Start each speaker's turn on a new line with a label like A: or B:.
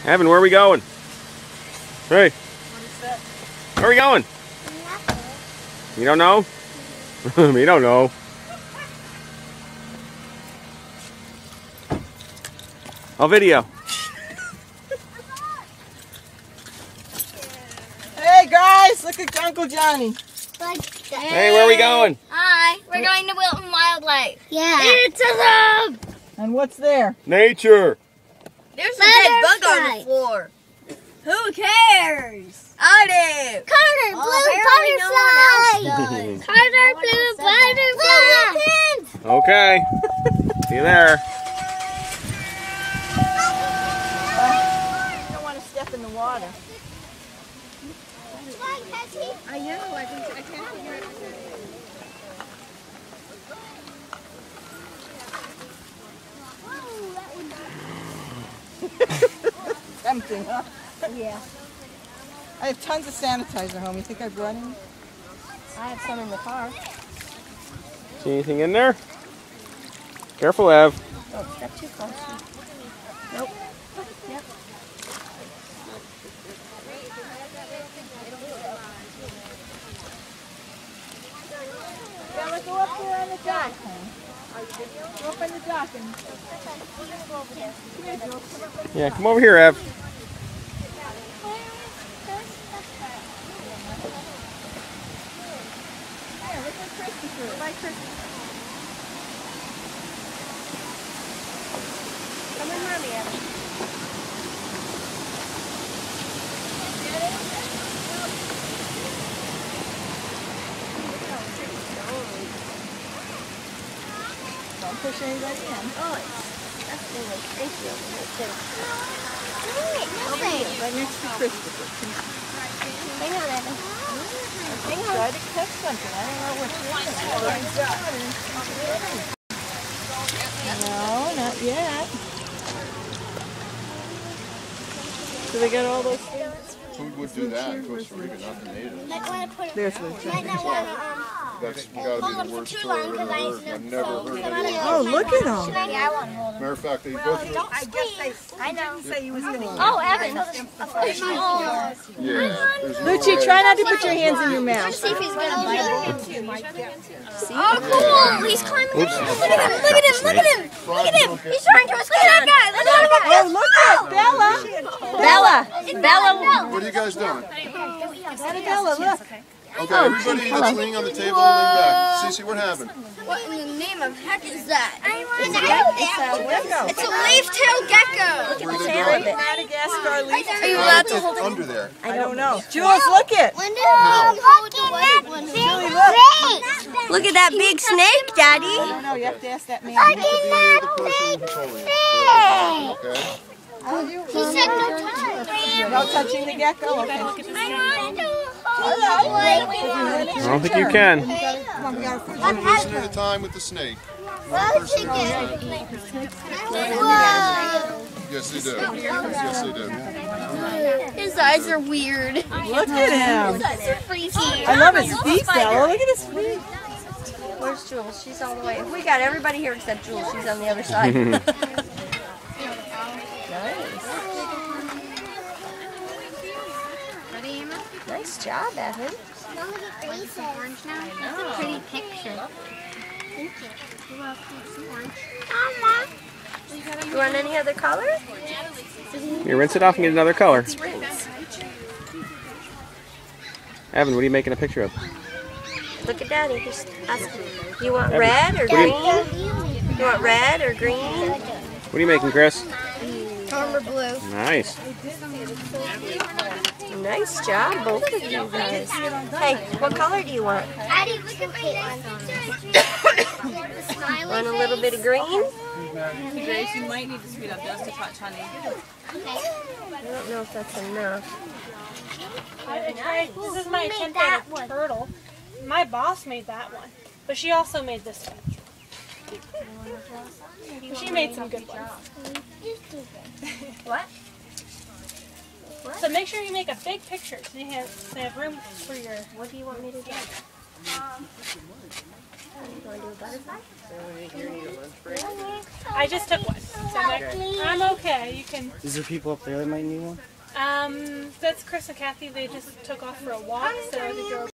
A: Evan, where are we going? Hey.
B: What is that?
A: Where are we going? You don't know? You don't know. I'll video.
B: Hey guys, look at Uncle Johnny.
A: Hey, where are we going?
C: Hi, we're going to Wilton Wildlife.
D: Yeah.
C: It's awesome!
B: And what's there?
A: Nature.
C: There's a dead bug on the floor. Who cares? I do.
D: Carter, blue butterfly. Carter, blue butterfly.
A: Okay. See you there.
B: You don't want to step in the water.
C: I know. I can't figure it out.
B: Tempting, huh?
C: Yeah.
B: I have tons of sanitizer home. You think I brought any?
C: I have some in the car.
A: See anything in there? Careful, Ev.
C: Oh, step too close. Nope. Yep.
B: Yeah, let's go up there on the dock. Go up on the dock and...
A: Yeah, come over here, Ev.
B: Here, look at Christopher. Like Christopher.
C: Come with Mommy, Evan.
B: Don't push anybody in.
C: Oh, that's really crazy over here, too.
B: Right next to Christopher.
C: Hang on, Evan. Hang on.
B: Try to catch something. I don't know what you're doing. No, not yet. So they got all those things?
E: Who would do that in Costa Rica, not the natives?
D: Might want to put it.
B: There's the
D: Might not want
E: That's gotta be the worst story I've ever heard. I've never heard anything.
B: Oh, look at them.
D: Yeah, I want to hold
E: Matter of fact, they both were,
C: I know.
B: Say he was going to.
C: Oh, Evan.
E: yeah. There's no
B: Lucy,
E: way.
B: try not to put your hands in your mouth.
C: See if he's going to bite him.
D: Oh, cool. He's climbing.
A: Oops.
D: Look at him. Look at him. Look at him. Look at him. He's trying to escape. Look at that guy. Look at that guy.
B: Oh, look at Bella. Bella.
E: What are you guys doing?
B: Bella, look.
E: Okay, everybody that's leaning on the table, lean back. Cece, what happened?
C: What in the name of heck is that?
B: Gecko.
C: It's a leaf-tailed gecko.
E: Where are they going?
B: Madagascar leaf.
C: Are you allowed to hold it?
E: Under there.
B: I don't know. Jules, look it. Julie, look.
C: Look at that big snake,
B: I
C: Daddy.
B: don't know. You have to ask that man.
E: You have to be the person controlling it. Okay?
D: He said no touch.
B: No touching the gecko. Okay.
A: I don't think you can.
B: Come on, we got
E: One person at a time with the snake. One person at a time. Yes, they do. Yes, they do.
C: His eyes are weird.
B: Look at him.
C: Eyes are freaky.
B: I love his feet, Bella. Look at his feet.
C: Where's Jules? She's all the way. We got everybody here except Jules. She's on the other side. Nice job, Evan.
D: Look at faces. That's a pretty picture. Thank you. You're welcome. Mama.
C: You want any other color?
A: You rinse it off and get another color.
C: Let's rinse.
A: Evan, what are you making a picture of?
C: Look at Daddy. Just ask him. You want red or green? You want red or green?
A: What are you making, Chris?
C: Amber blue.
A: Nice.
C: Nice job, both of you guys. Hey, what color do you want?
D: Daddy, look at my
C: Want a little bit of green?
F: Grace, you might need to speed up just a touch, honey.
C: I don't know if that's enough.
G: This is my attempt at a turtle. My boss made that one, but she also made this one. She made some good ones.
C: What?
G: So make sure you make a big picture so you have room for your...
C: What do you want me to do? want to do a butterfly?
G: I just took one. So I'm okay. You can.
H: Is there people up there that might need one?
G: That's Chris and Kathy. They just took off for a walk, so I think they're